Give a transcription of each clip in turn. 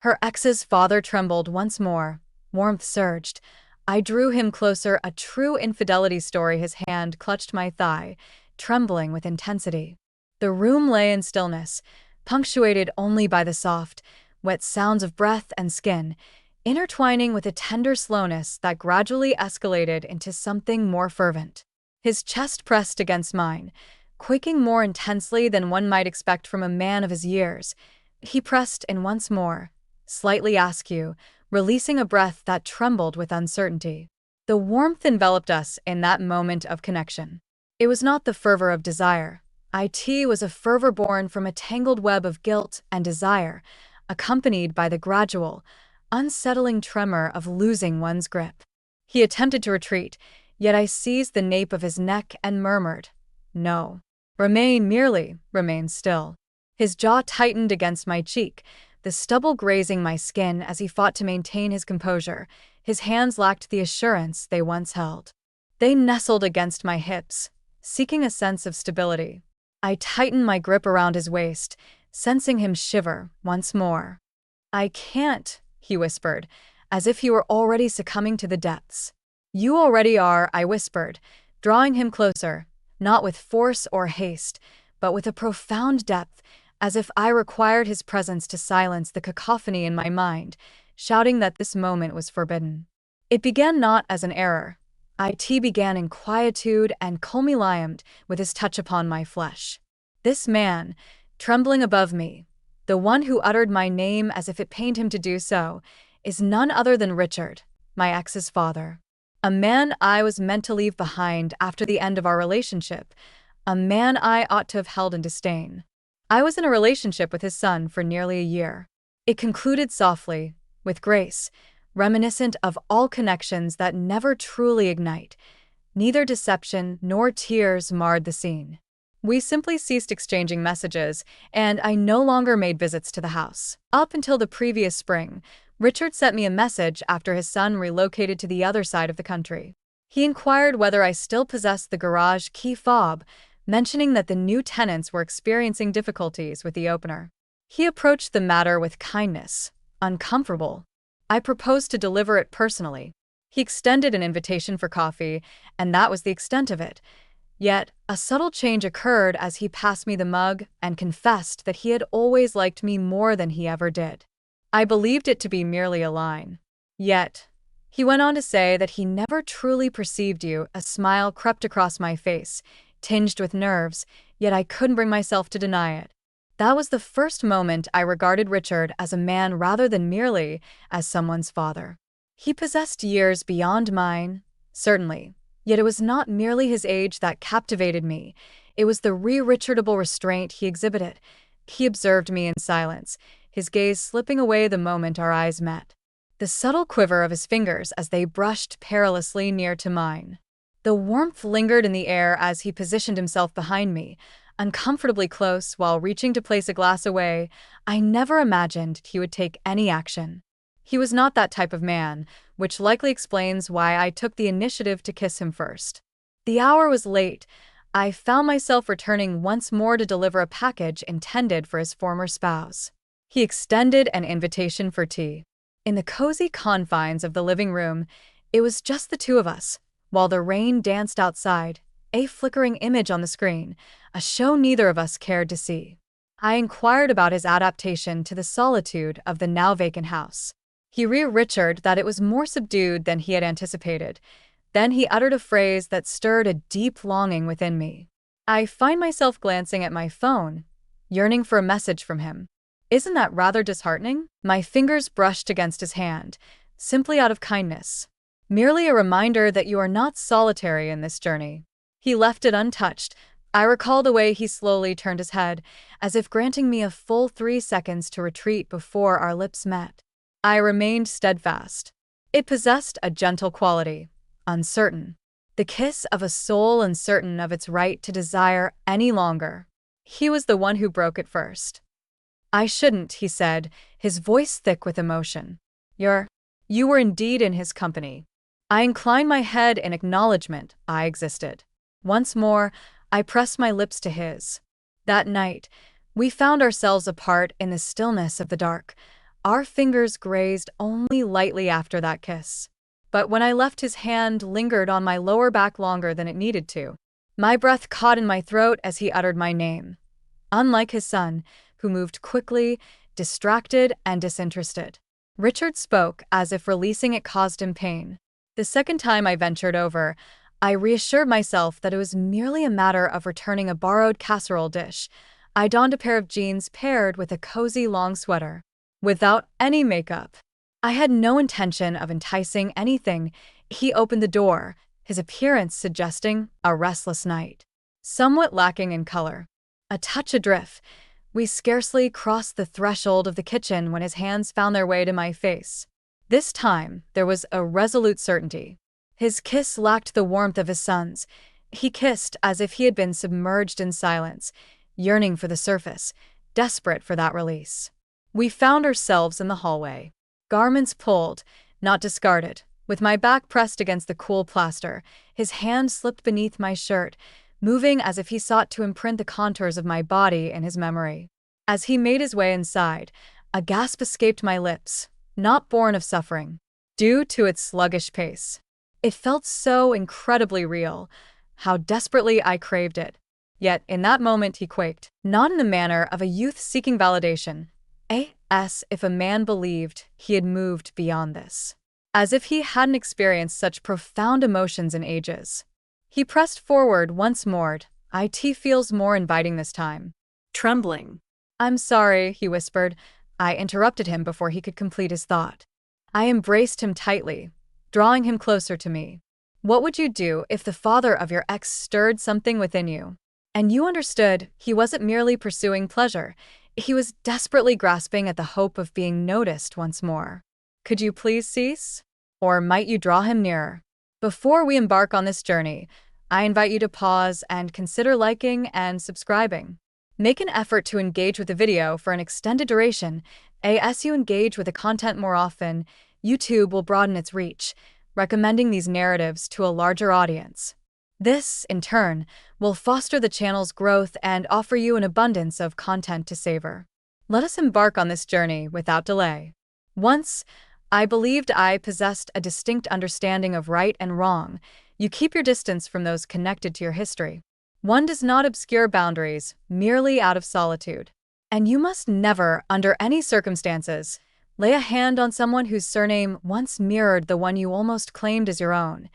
Her ex's father trembled once more. Warmth surged. I drew him closer, a true infidelity story. His hand clutched my thigh, trembling with intensity. The room lay in stillness, punctuated only by the soft, wet sounds of breath and skin, intertwining with a tender slowness that gradually escalated into something more fervent. His chest pressed against mine, quaking more intensely than one might expect from a man of his years. He pressed in once more, slightly askew, releasing a breath that trembled with uncertainty. The warmth enveloped us in that moment of connection. It was not the fervor of desire. It was a fervor born from a tangled web of guilt and desire, accompanied by the gradual, unsettling tremor of losing one's grip. He attempted to retreat, yet I seized the nape of his neck and murmured, "No. Merely remain still." His jaw tightened against my cheek, the stubble grazing my skin as he fought to maintain his composure. His hands lacked the assurance they once held. They nestled against my hips, seeking a sense of stability. I tightened my grip around his waist, sensing him shiver once more. "I can't," he whispered, as if he were already succumbing to the depths. "You already are," I whispered, drawing him closer, not with force or haste, but with a profound depth, as if I required his presence to silence the cacophony in my mind, shouting that this moment was forbidden. It began not as an error. It began in quietude and culminated with his touch upon my flesh. This man, trembling above me, the one who uttered my name as if it pained him to do so, is none other than Richard, my ex's father. A man I was meant to leave behind after the end of our relationship, a man I ought to have held in disdain. I was in a relationship with his son for nearly a year. It concluded softly, with grace, reminiscent of all connections that never truly ignite. Neither deception nor tears marred the scene. We simply ceased exchanging messages, and I no longer made visits to the house. Up until the previous spring, Richard sent me a message after his son relocated to the other side of the country. He inquired whether I still possessed the garage key fob, mentioning that the new tenants were experiencing difficulties with the opener. He approached the matter with kindness, uncomfortable. I proposed to deliver it personally. He extended an invitation for coffee, and that was the extent of it. Yet, a subtle change occurred as he passed me the mug and confessed that he had always liked me more than he ever did. I believed it to be merely a line. Yet, he went on to say that he never truly perceived you. A smile crept across my face, tinged with nerves, yet I couldn't bring myself to deny it. That was the first moment I regarded Richard as a man rather than merely as someone's father. He possessed years beyond mine, certainly, yet it was not merely his age that captivated me. It was the Richardable restraint he exhibited. He observed me in silence, his gaze slipping away the moment our eyes met. The subtle quiver of his fingers as they brushed perilously near to mine. The warmth lingered in the air as he positioned himself behind me, uncomfortably close while reaching to place a glass away. I never imagined he would take any action. He was not that type of man, which likely explains why I took the initiative to kiss him first. The hour was late. I found myself returning once more to deliver a package intended for his former spouse. He extended an invitation for tea. In the cozy confines of the living room, it was just the two of us, while the rain danced outside, a flickering image on the screen, a show neither of us cared to see. I inquired about his adaptation to the solitude of the now vacant house. He reassured Richard that it was more subdued than he had anticipated. Then he uttered a phrase that stirred a deep longing within me. I find myself glancing at my phone, yearning for a message from him. Isn't that rather disheartening? My fingers brushed against his hand, simply out of kindness. Merely a reminder that you are not solitary in this journey. He left it untouched. I recall the way he slowly turned his head, as if granting me a full 3 seconds to retreat before our lips met. I remained steadfast. It possessed a gentle quality, uncertain. The kiss of a soul uncertain of its right to desire any longer. He was the one who broke it first. "I shouldn't," he said, his voice thick with emotion. You were indeed in his company." I inclined my head in acknowledgement. I existed. Once more, I pressed my lips to his. That night, we found ourselves apart in the stillness of the dark, Our fingers grazed only lightly after that kiss. But when I left, his hand lingered on my lower back longer than it needed to. My breath caught in my throat as he uttered my name. Unlike his son, who moved quickly, distracted, and disinterested, Richard spoke as if releasing it caused him pain. The second time I ventured over, I reassured myself that it was merely a matter of returning a borrowed casserole dish. I donned a pair of jeans paired with a cozy long sweater. Without any makeup. I had no intention of enticing anything. He opened the door, his appearance suggesting a restless night. Somewhat lacking in color. A touch adrift. We scarcely crossed the threshold of the kitchen when his hands found their way to my face. This time, there was a resolute certainty. His kiss lacked the warmth of his son's. He kissed as if he had been submerged in silence, yearning for the surface, desperate for that release. We found ourselves in the hallway. Garments pulled, not discarded. With my back pressed against the cool plaster, his hand slipped beneath my shirt, moving as if he sought to imprint the contours of my body in his memory. As he made his way inside, a gasp escaped my lips, not born of suffering, due to its sluggish pace. It felt so incredibly real, how desperately I craved it. Yet, in that moment he quaked, not in the manner of a youth seeking validation, as if a man believed he had moved beyond this. As if he hadn't experienced such profound emotions in ages. He pressed forward once more. It feels more inviting this time. Trembling. I'm sorry, he whispered. I interrupted him before he could complete his thought. I embraced him tightly, drawing him closer to me. What would you do if the father of your ex stirred something within you? And you understood he wasn't merely pursuing pleasure. He was desperately grasping at the hope of being noticed once more. Could you please cease? Or might you draw him nearer? Before we embark on this journey, I invite you to pause and consider liking and subscribing. Make an effort to engage with the video for an extended duration. As you engage with the content more often, YouTube will broaden its reach, recommending these narratives to a larger audience. This, in turn, will foster the channel's growth and offer you an abundance of content to savor. Let us embark on this journey without delay. Once, I believed I possessed a distinct understanding of right and wrong. You keep your distance from those connected to your history. One does not obscure boundaries, merely out of solitude. And you must never, under any circumstances, lay a hand on someone whose surname once mirrored the one you almost claimed as your own.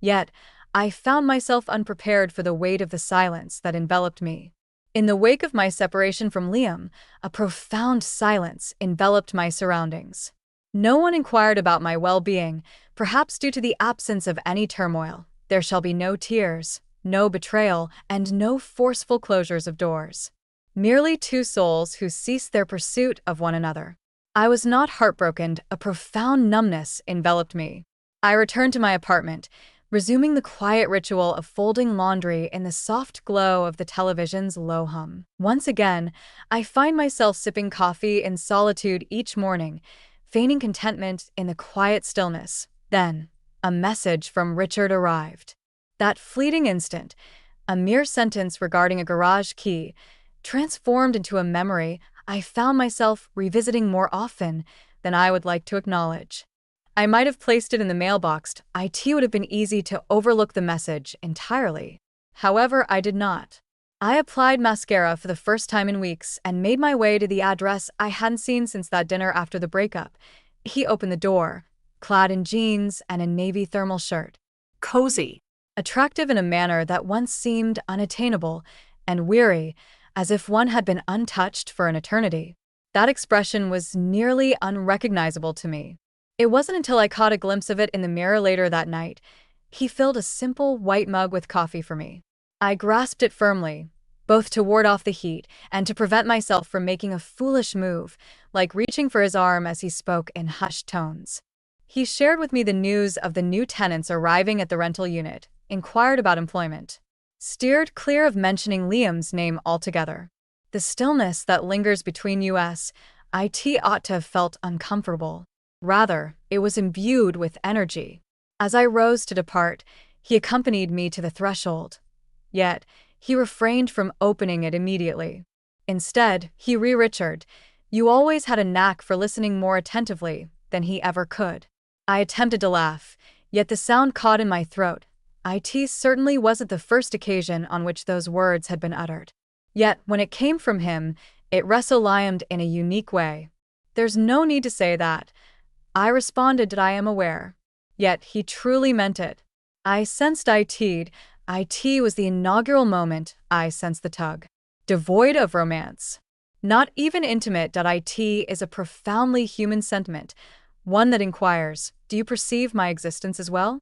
Yet, I found myself unprepared for the weight of the silence that enveloped me. In the wake of my separation from Liam, a profound silence enveloped my surroundings. No one inquired about my well-being, perhaps due to the absence of any turmoil. There shall be no tears, no betrayal, and no forceful closures of doors. Merely two souls who ceased their pursuit of one another. I was not heartbroken, a profound numbness enveloped me. I returned to my apartment, resuming the quiet ritual of folding laundry in the soft glow of the television's low hum. Once again, I find myself sipping coffee in solitude each morning, feigning contentment in the quiet stillness. Then, a message from Richard arrived. That fleeting instant, a mere sentence regarding a garage key, transformed into a memory I found myself revisiting more often than I would like to acknowledge. I might have placed it in the mailbox. It would have been easy to overlook the message entirely. However, I did not. I applied mascara for the first time in weeks and made my way to the address I hadn't seen since that dinner after the breakup. He opened the door, clad in jeans and a navy thermal shirt. Cozy. Attractive in a manner that once seemed unattainable, and weary, as if one had been untouched for an eternity. That expression was nearly unrecognizable to me. It wasn't until I caught a glimpse of it in the mirror later that night. He filled a simple white mug with coffee for me. I grasped it firmly, both to ward off the heat and to prevent myself from making a foolish move, like reaching for his arm as he spoke in hushed tones. He shared with me the news of the new tenants arriving at the rental unit, inquired about employment, steered clear of mentioning Liam's name altogether. The stillness that lingers between us, it ought to have felt uncomfortable. Rather, it was imbued with energy. As I rose to depart, he accompanied me to the threshold. Yet, he refrained from opening it immediately. Instead, he Richard, You always had a knack for listening more attentively than he ever could. I attempted to laugh, yet the sound caught in my throat. It certainly wasn't the first occasion on which those words had been uttered. Yet, when it came from him, it resoliumed in a unique way. "There's no need to say that." I responded that I am aware. Yet he truly meant it. I sensed it. It was the inaugural moment I sensed the tug. Devoid of romance. Not even intimate. It is a profoundly human sentiment, one that inquires, do you perceive my existence as well?